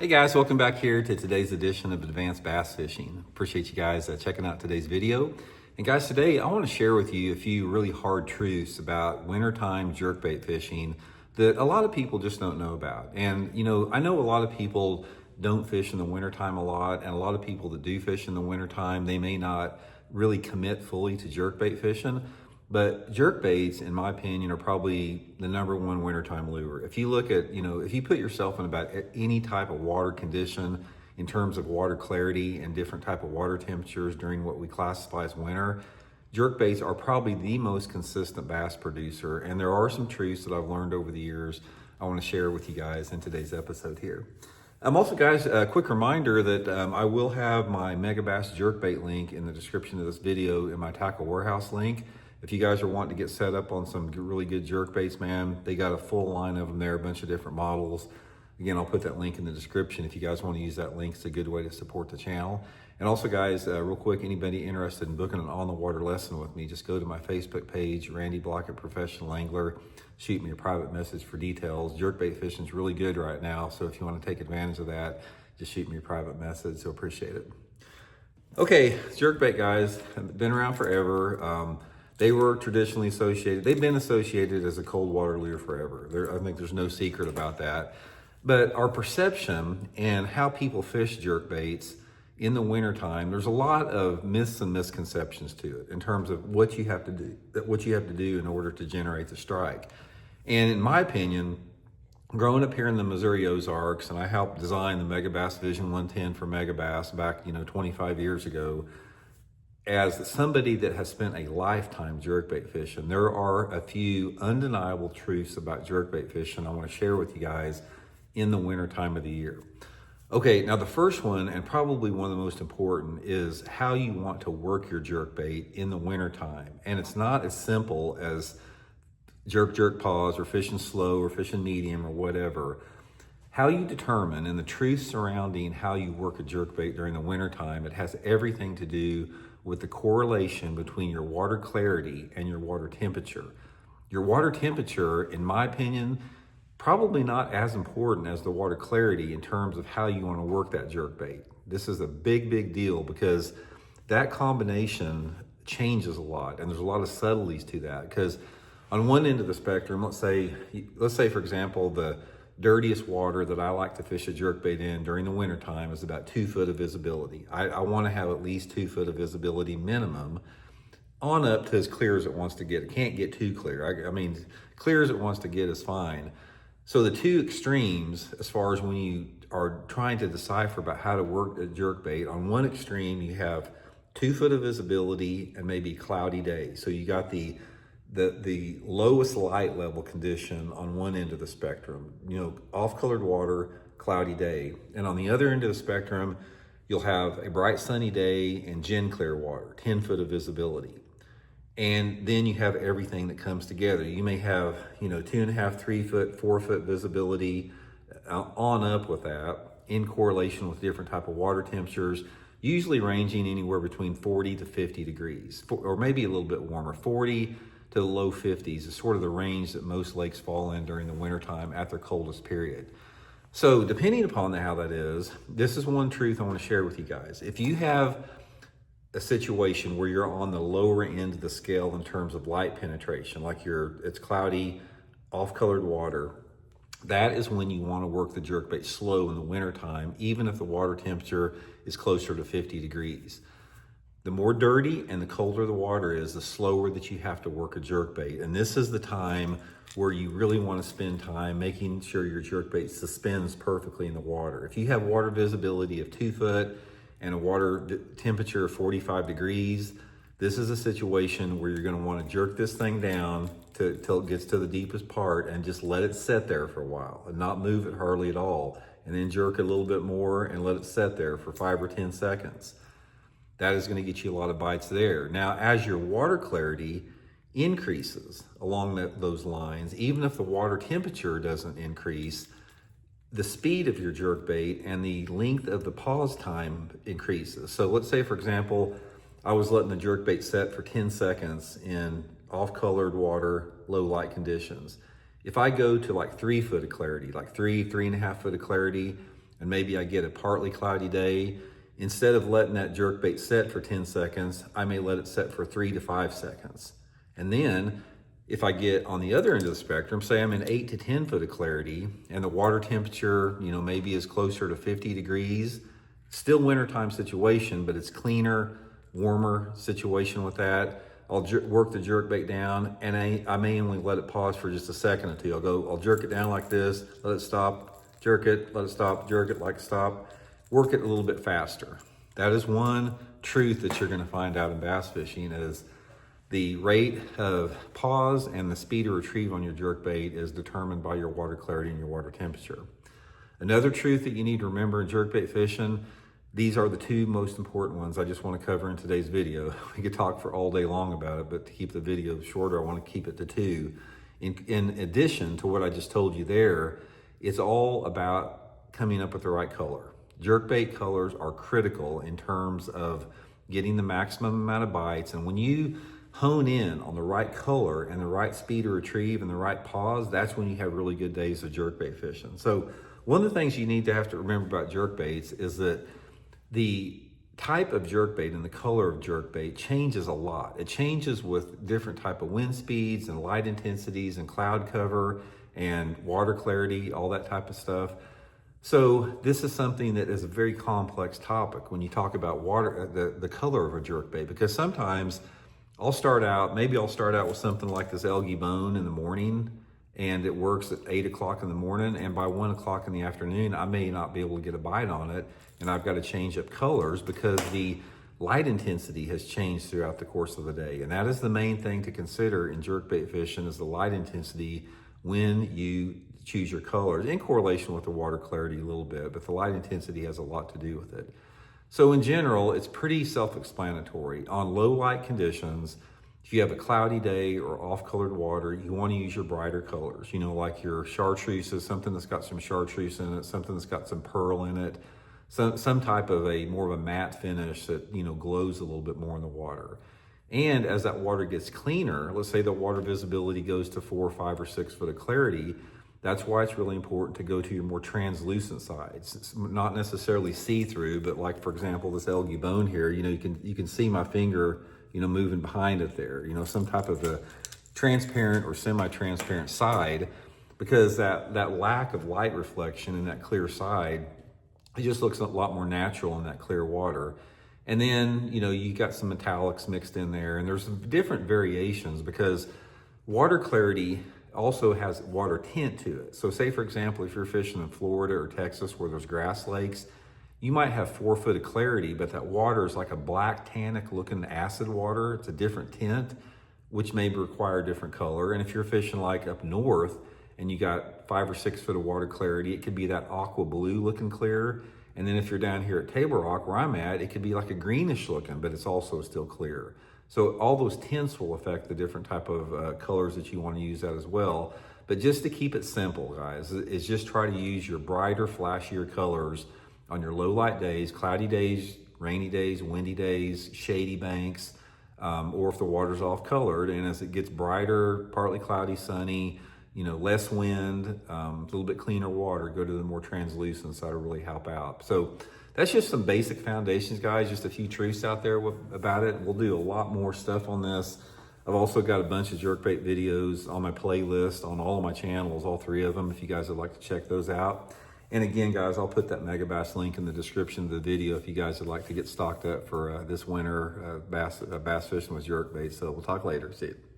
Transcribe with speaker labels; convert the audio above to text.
Speaker 1: Hey guys, welcome back here to today's edition of Advanced Bass Fishing. Appreciate you guys checking out today's video. And guys, today I want to share with you a few really hard truths about wintertime jerkbait fishing that a lot of people just don't know about. And I know a lot of people don't fish in the wintertime a lot, and a lot of people that do fish in the wintertime, they may not really commit fully to jerkbait fishing. But jerkbaits, in my opinion, are probably the #1 wintertime lure. If you look at, if you put yourself in about any type of water condition in terms of water clarity and different type of water temperatures during what we classify as winter, jerkbaits are probably the most consistent bass producer. And there are some truths that I've learned over the years I want to share with you guys in today's episode here. Also, guys, a quick reminder that I will have my Megabass Jerkbait link in the description of this video in my Tackle Warehouse link. If you guys are wanting to get set up on some really good jerkbaits, man, they got a full line of them there, a bunch of different models. Again, I'll put that link in the description. If you guys want to use that link, it's a good way to support the channel. And also, guys, real quick, anybody interested in booking an on-the-water lesson with me, just go to my Facebook page, Randy Blaukat Professional Angler. Shoot me a private message for details. Jerkbait fishing is really good right now, so if you want to take advantage of that, just shoot me a private message, so appreciate it. Okay, jerkbait, guys, have been around forever. They were traditionally associated, they've been associated as a cold water lure forever. I think there's no secret about that. But our perception and how people fish jerkbaits in the wintertime, there's a lot of myths and misconceptions to it in terms of what you have to do in order to generate the strike. And in my opinion, growing up here in the Missouri Ozarks, and I helped design the Megabass Vision 110 for Megabass back 25 years ago, as somebody that has spent a lifetime jerkbait fishing, there are a few undeniable truths about jerkbait fishing I want to share with you guys in the winter time of the year. Okay, now the first one, and probably one of the most important, is how you want to work your jerkbait in the winter time. And it's not as simple as jerk pause or fishing slow or fishing medium or whatever. How you determine and the truth surrounding how you work a jerkbait during the winter time, it has everything to do with the correlation between your water clarity and your water temperature. Your water temperature, in my opinion, probably not as important as the water clarity in terms of how you want to work that jerkbait. This is a big deal because that combination changes a lot, and there's a lot of subtleties to that. Because on one end of the spectrum, let's say for example, the dirtiest water that I like to fish a jerkbait in during the wintertime is about 2 foot of visibility. I want to have at least 2 foot of visibility minimum on up to as clear as it wants to get. It can't get too clear. I mean, clear as it wants to get is fine. So the two extremes, as far as when you are trying to decipher about how to work a jerkbait, on one extreme you have 2 foot of visibility and maybe cloudy day. So you got the lowest light level condition on one end of the spectrum, off colored water, cloudy day. And on the other end of the spectrum, you'll have a bright sunny day and gin clear water, 10 foot of visibility. And then you have everything that comes together. You may have, 2.5, 3 foot, 4 foot visibility on up with that in correlation with different type of water temperatures, usually ranging anywhere between 40 to 50 degrees, or maybe a little bit warmer. 40 to the low 50s is sort of the range that most lakes fall in during the wintertime at their coldest period. So depending upon how that is, this is one truth I want to share with you guys. If you have a situation where you're on the lower end of the scale in terms of light penetration, like it's cloudy, off-colored water, that is when you want to work the jerkbait slow in the wintertime, even if the water temperature is closer to 50 degrees. The more dirty and the colder the water is, the slower that you have to work a jerkbait. And this is the time where you really want to spend time making sure your jerkbait suspends perfectly in the water. If you have water visibility of 2 foot and a water temperature of 45 degrees, this is a situation where you're going to want to jerk this thing down till it gets to the deepest part and just let it sit there for a while and not move it hardly at all. And then jerk it a little bit more and let it sit there for 5 or 10 seconds. That is going to get you a lot of bites there. Now, as your water clarity increases along those lines, even if the water temperature doesn't increase, the speed of your jerkbait and the length of the pause time increases. So let's say, for example, I was letting the jerkbait set for 10 seconds in off-colored water, low light conditions. If I go to like 3 foot of clarity, like 3.5 foot of clarity, and maybe I get a partly cloudy day, instead of letting that jerkbait set for 10 seconds, I may let it set for 3 to 5 seconds. And then if I get on the other end of the spectrum, say I'm in 8 to 10 foot of clarity and the water temperature, maybe is closer to 50 degrees, still wintertime situation, but it's cleaner, warmer situation with that. I'll work the jerkbait down, and I may only let it pause for just a second or two. I'll jerk it down like this, let it stop, jerk it, let it stop, jerk it, like stop. Work it a little bit faster. That is one truth that you're gonna find out in bass fishing, is the rate of pause and the speed of retrieve on your jerkbait is determined by your water clarity and your water temperature. Another truth that you need to remember in jerkbait fishing, these are the two most important ones I just want to cover in today's video. We could talk for all day long about it, but to keep the video shorter, I want to keep it to two. In addition to what I just told you there, it's all about coming up with the right color. Jerkbait colors are critical in terms of getting the maximum amount of bites. And when you hone in on the right color and the right speed of retrieve and the right pause, that's when you have really good days of jerkbait fishing. So one of the things you need to have to remember about jerkbaits is that the type of jerkbait and the color of jerkbait changes a lot. It changes with different type of wind speeds and light intensities and cloud cover and water clarity, all that type of stuff. So this is something that is a very complex topic when you talk about the color of a jerkbait, because sometimes maybe I'll start out with something like this algae bone in the morning, and it works at 8 o'clock in the morning, and by 1 o'clock in the afternoon, I may not be able to get a bite on it, and I've got to change up colors because the light intensity has changed throughout the course of the day. And that is the main thing to consider in jerkbait fishing, is the light intensity when you choose your colors, in correlation with the water clarity a little bit, but the light intensity has a lot to do with it. So in general, it's pretty self-explanatory. On low light conditions, if you have a cloudy day or off-colored water, you want to use your brighter colors, like your chartreuses, something that's got some chartreuse in it, something that's got some pearl in it, some type of more of a matte finish that, glows a little bit more in the water. And as that water gets cleaner, let's say the water visibility goes to 4, 5, or 6 foot of clarity, that's why it's really important to go to your more translucent sides. It's not necessarily see-through, but like, for example, this algae bone here, you can see my finger, moving behind it there, some type of a transparent or semi-transparent side, because that lack of light reflection in that clear side, it just looks a lot more natural in that clear water. And then, you got some metallics mixed in there, and there's different variations because water clarity also has water tint to it. So say, for example, if you're fishing in Florida or Texas where there's grass lakes, you might have 4 foot of clarity, but that water is like a black tannic looking acid water. It's a different tint, which may require a different color. And if you're fishing like up north and you got 5 or 6 foot of water clarity, it could be that aqua blue looking clear. And then if you're down here at Table Rock where I'm at, it could be like a greenish looking, but it's also still clear. So all those tints will affect the different type of colors that you want to use that as well. But just to keep it simple, guys, is just try to use your brighter, flashier colors on your low light days, cloudy days, rainy days, windy days, shady banks, or if the water's off colored. And as it gets brighter, partly cloudy, sunny, less wind, a little bit cleaner water, go to the more translucent, so that'll really help out. So that's just some basic foundations, guys, just a few truths out there about it. We'll do a lot more stuff on this. I've also got a bunch of jerkbait videos on my playlist on all of my channels, all 3 of them, if you guys would like to check those out. And again, guys, I'll put that Megabass link in the description of the video if you guys would like to get stocked up for this winter bass fishing with jerkbait. So we'll talk later. See you.